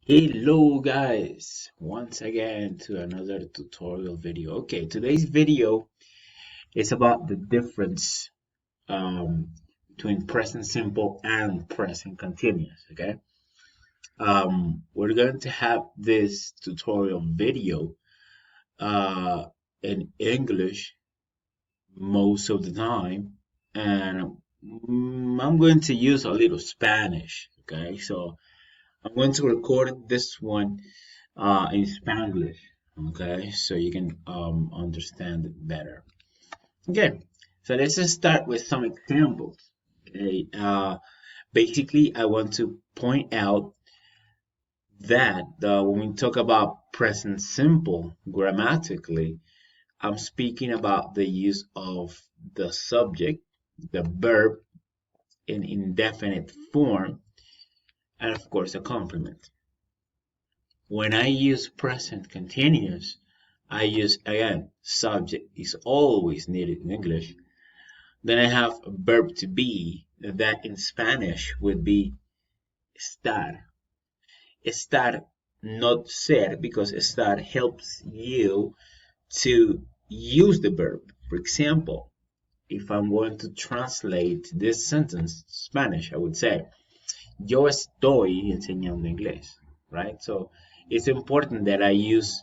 Hello guys, once again to another tutorial video. Okay, today's video is about the difference between present simple and present continuous. Okay, we're going to have this tutorial video uh, in English most of the time, and I'm going to use a little Spanish. Okay, so I'm going to record this one in Spanglish, okay, so you can understand it better. Okay, so let's just start with some examples. Okay, basically, I want to point out that when we talk about present simple grammatically, I'm speaking about the use of the subject, the verb in indefinite form, and of course, a complement. When I use present continuous, I use again subject is always needed in English. Then I have a verb to be that in Spanish would be estar. Estar, not ser, because estar helps you to use the verb. For example, if I'm going to translate this sentence to Spanish, I would say, yo estoy enseñando inglés, right? So it's important that I use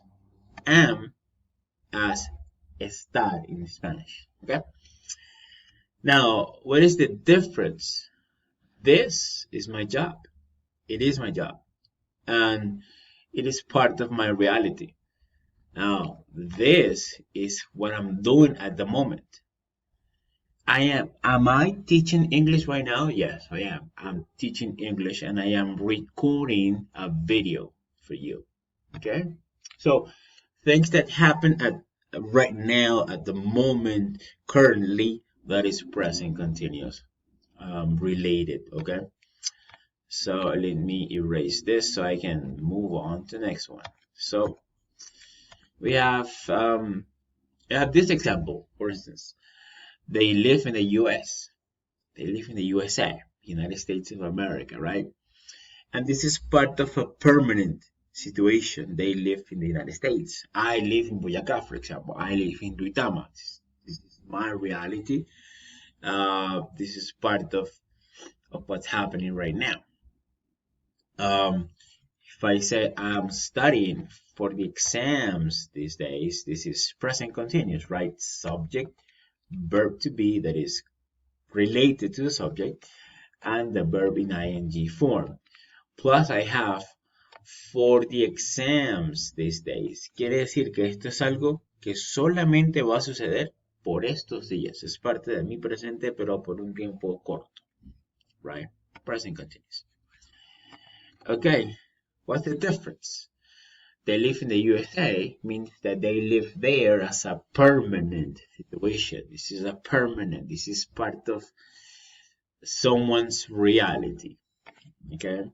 am as estar in Spanish. Okay. Now, what is the difference? This is my job. It is my job. And it is part of my reality. Now, this is what I'm doing at the moment. Am I teaching English right now? Yes, I am. I'm teaching English and I am recording a video for you. Okay. So things that happen at right now at the moment currently that is present continuous related. Okay, so let me erase this so I can move on to the next one. So we have this example. For instance, they live in the US, they live in the USA, United States of America, right? And this is part of a permanent situation. They live in the United States. I live in Boyacá, for example. I live in Duitama. This is my reality. This is part of what's happening right now. If I say I'm studying for the exams these days, this is present continuous, right? Subject, verb to be that is related to the subject, and the verb in ing form. Plus I have for the exams these days. Quiere decir que esto es algo que solamente va a suceder por estos días. Es parte de mi presente, pero por un tiempo corto. Right? Present continuous. Okay, what's the difference? They live in the USA means that they live there as a permanent situation. This is a permanent, this is part of someone's reality. Okay?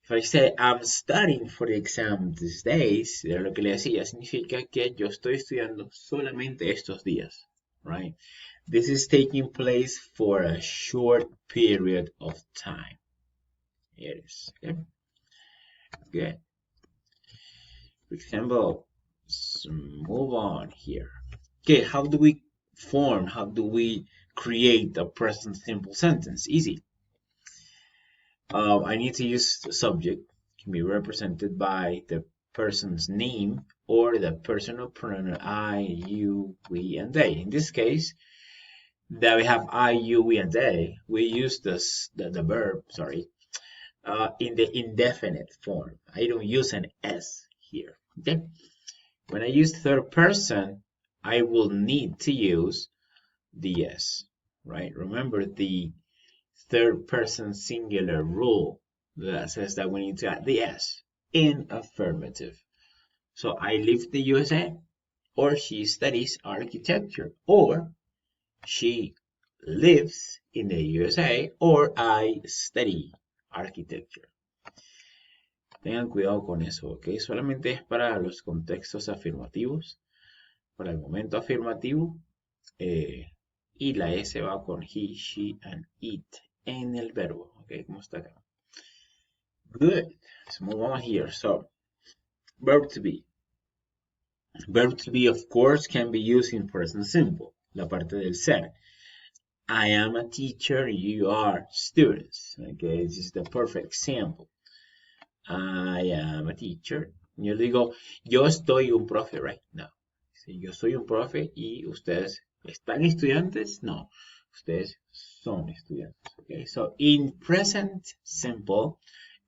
If I say I'm studying for the exam these days, era lo que le decía, significa que yo estoy estudiando solamente estos días, right? This is taking place for a short period of time. It is, okay? Good. For example, let's move on here. Okay, how do we create a present simple sentence? Easy. I need to use the subject, can be represented by the person's name or the personal pronoun I, you, we, and they. In this case, that we have I, you, we, and they, we use the verb, in the indefinite form. I don't use an S here, okay? When I use third person, I will need to use the S, right? Remember the third person singular rule that says that we need to add the S in affirmative. So I live in the USA, or she studies architecture, or she lives in the USA, or I study architecture. Tengan cuidado con eso, ¿ok? Solamente es para los contextos afirmativos, para el momento afirmativo, y la S va con he, she, and it en el verbo, ¿ok? ¿Cómo está acá? Good. Let's move on here. So, verb to be. Verb to be, of course, can be used in present simple, la parte del ser. I am a teacher, you are students. Okay, this is the perfect example. I am a teacher. Yo digo, yo estoy un profe, right? No. Sí, yo soy un profe y ustedes están estudiantes. No, ustedes son estudiantes. Okay, so in present simple,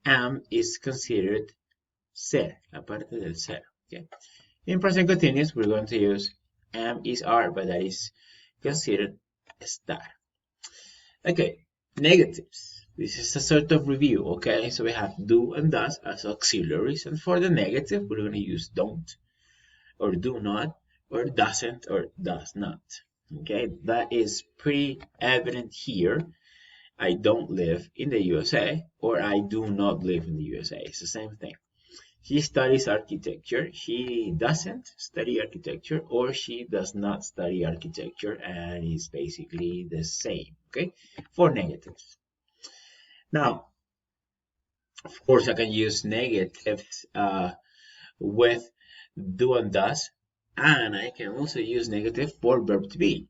am is considered ser, la parte del ser. Okay. In present continuous, we're going to use am is are, but that is considered estar. Okay, negatives. This is a sort of review, okay? So we have do and does as auxiliaries, and for the negative, we're going to use don't, or do not, or doesn't, or does not. Okay, that is pretty evident here. I don't live in the USA, or I do not live in the USA. It's the same thing. He studies architecture, she doesn't study architecture, or she does not study architecture, and it's basically the same, okay, for negatives. Now, of course, I can use negatives with do and does, and I can also use negative for verb to be.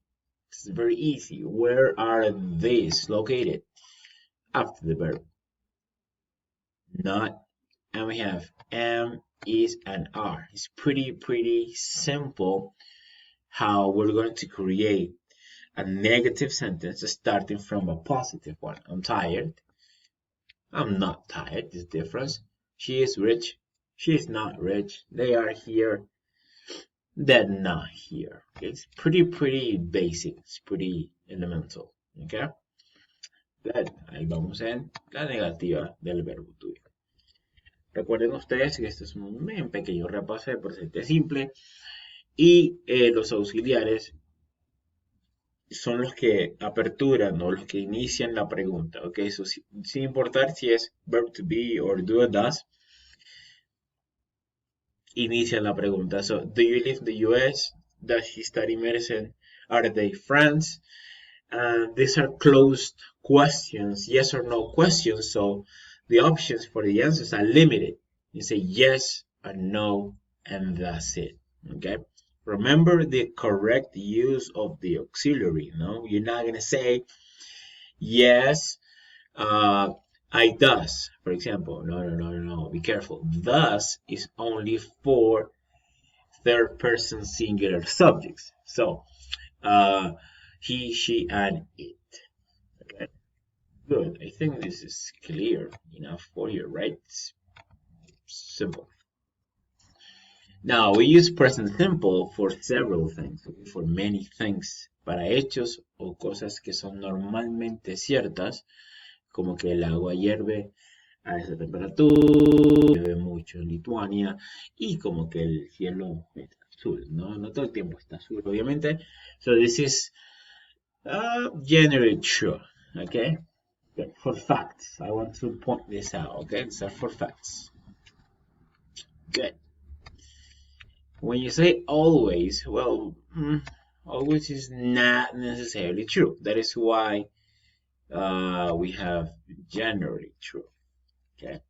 It's very easy. Where are these located? After the verb. Not. And we have am, is, and are. It's pretty simple how we're going to create a negative sentence starting from a positive one. I'm tired. I'm not tired. This difference. She is rich. She is not rich. They are here. They're not here. Okay? It's pretty basic. It's pretty elemental. Okay. Good. Ahí vamos en la negativa del verbo to be. Recuerden ustedes que este es un pequeño repaso de presente simple y los auxiliares son los que aperturan o los que inician la pregunta, ¿ok? Eso sin importar si es verb to be or do or does, inician la pregunta. So, do you live in the US? Does he study medicine? Are they friends? These are closed questions, yes or no questions, so the options for the answers are limited. You say yes or no, and that's it. Okay. Remember the correct use of the auxiliary. No, you're not gonna say yes. I does, for example. No. Be careful. Thus is only for third person singular subjects. So, he, she, and it. Okay. Good. I think this is clear enough for you, right? It's simple. Now, we use present simple for several things, for many things, para hechos o cosas que son normalmente ciertas, como que el agua hierve a esa temperatura, llueve mucho en Lituania, y como que el cielo está azul, ¿no? No todo el tiempo está azul, obviamente. So this is generally true, okay? For facts, I want to point this out, okay? So for facts. Good. When you say always, well, always is not necessarily true. That is why we have generally true. Okay.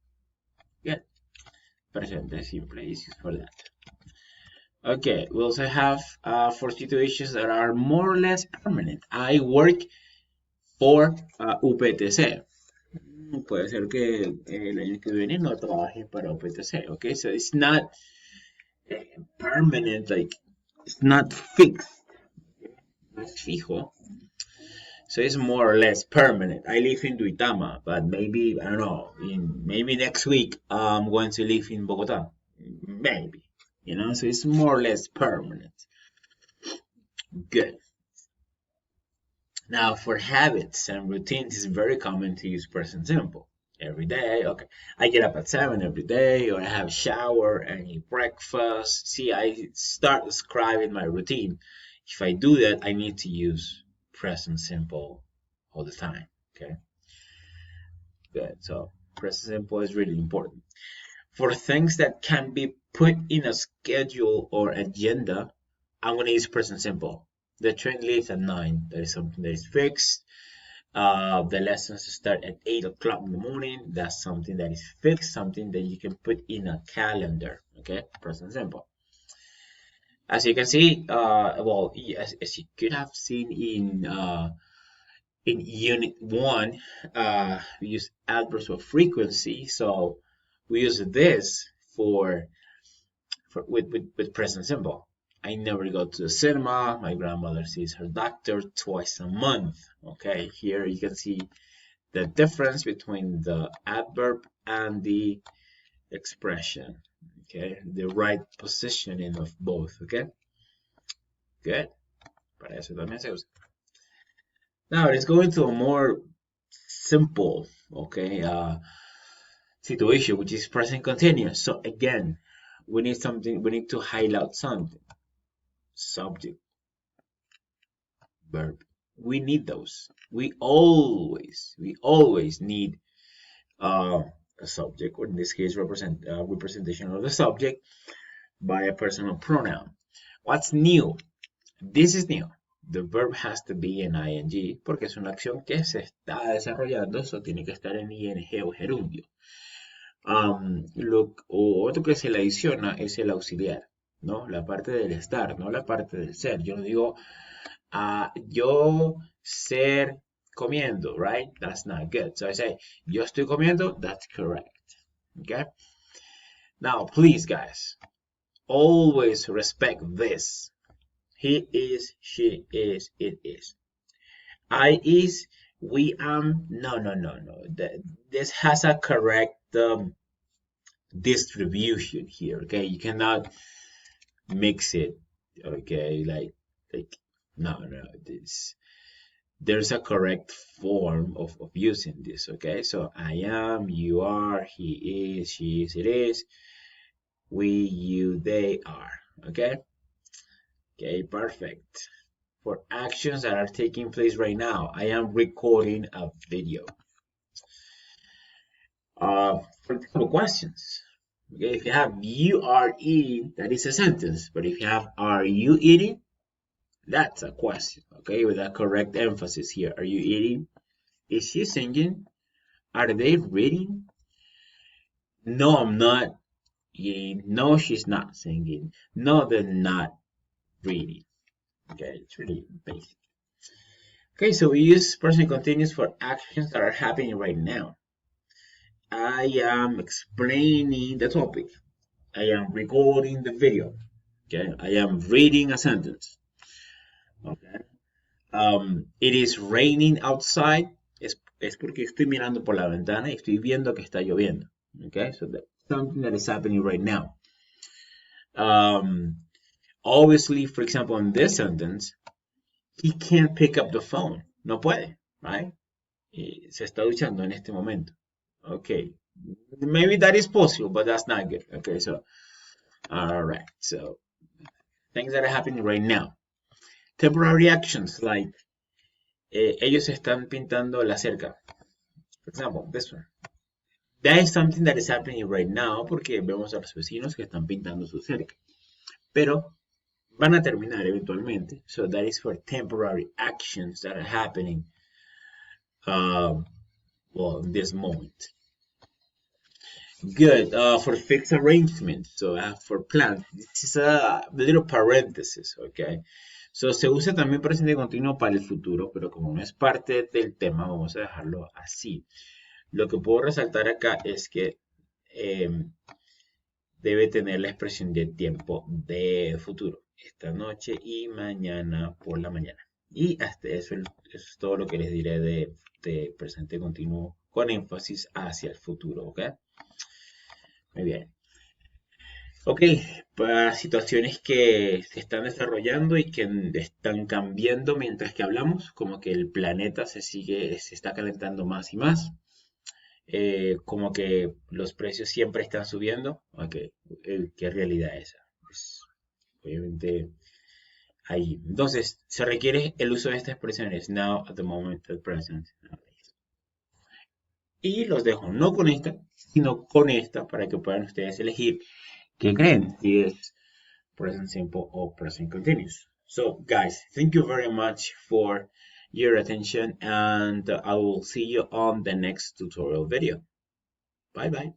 Good. Presente simple is used for that. Okay, we also have for situations that are more or less permanent. I work for UPTC. Puede ser que el año que viene no trabaje para UPTC. Okay, so it's not permanent, like it's not fixed. It's fijo. So it's more or less permanent. I live in Duitama, but maybe, I don't know, maybe next week I'm going to live in Bogota. Maybe, so it's more or less permanent. Good. Now, for habits and routines, it's very common to use present simple. Every day, okay. I get up at 7 every day, or I have a shower and eat breakfast. See, I start describing my routine. If I do that, I need to use present simple all the time, okay? Good, so present simple is really important. For things that can be put in a schedule or agenda, I'm going to use present simple. The train leaves at 9. That is something that is fixed. The lessons start at 8 o'clock in the morning. That's something that is fixed, something that you can put in a calendar. Okay, present simple. As you can see, well, as you could have seen in unit 1, we use adverbs of frequency. So we use this with present simple. I never go to the cinema. My grandmother sees her doctor twice a month. Okay, here you can see the difference between the adverb and the expression. Okay, the right positioning of both. Okay, good. Para eso también se usa. Now let's go into a more simple, okay, situation, which is present continuous. So again, we need something. We need to highlight something. Subject, verb. We need those. We always need a subject, or in this case, representation of the subject by a personal pronoun. What's new? This is new. The verb has to be in ing porque es una acción que se está desarrollando, eso tiene que estar en ing o gerundio. Otro que se le adiciona es el auxiliar, ¿no? La parte del estar, no la parte del ser. Yo no digo yo ser comiendo, right? That's not good. So I say, yo estoy comiendo, that's correct. Okay? Now, please, guys, always respect this. He is, she is, it is. I is, we am, no. This has a correct distribution here, okay? You cannot mix it, okay? Like no. There's a correct form of using this, okay? So I am, you are, he is, she is, it is, we, you, they are, okay? Okay, perfect. For actions that are taking place right now, I am recording a video. For example, questions. Okay, if you have you are eating, that is a sentence. But if you have are you eating, that's a question. Okay, with a correct emphasis here. Are you eating? Is she singing? Are they reading? No, I'm not eating. No, she's not singing. No, they're not reading. Okay, it's really basic. Okay, so we use present continuous for actions that are happening right now. I am explaining the topic. I am recording the video. Okay, I am reading a sentence. Okay. It is raining outside. Es porque estoy mirando por la ventana y estoy viendo que está lloviendo. Okay, so that's something that is happening right now. Obviously, for example, in this sentence, he can't pick up the phone. No puede, right? Se está duchando en este momento. Okay, maybe that is possible, but that's not good. Okay, so, all right, so things that are happening right now. Temporary actions like ellos están pintando la cerca. For example, this one. That is something that is happening right now porque vemos a los vecinos que están pintando su cerca. Pero van a terminar eventualmente. So that is for temporary actions that are happening well, in this moment. Good. For fixed arrangement, so for plans, this is a little parenthesis, okay? So se usa también presente continuo para el futuro, pero como no es parte del tema, vamos a dejarlo así. Lo que puedo resaltar acá es que debe tener la expresión de tiempo de futuro, esta noche y mañana por la mañana. Y hasta eso es todo lo que les diré de presente continuo con énfasis hacia el futuro, ¿ok? Muy bien. Ok, para situaciones que se están desarrollando y que están cambiando mientras que hablamos, como que el planeta se está calentando más y más, como que los precios siempre están subiendo. Ok, ¿qué realidad es esa? Pues, obviamente ahí. Entonces, se requiere el uso de estas expresiones, now, at the moment, at present. Y los dejo no con esta, sino con esta para que puedan ustedes elegir qué creen, si es present simple or present continuous. So, guys, thank you very much for your attention, and I will see you on the next tutorial video. Bye bye.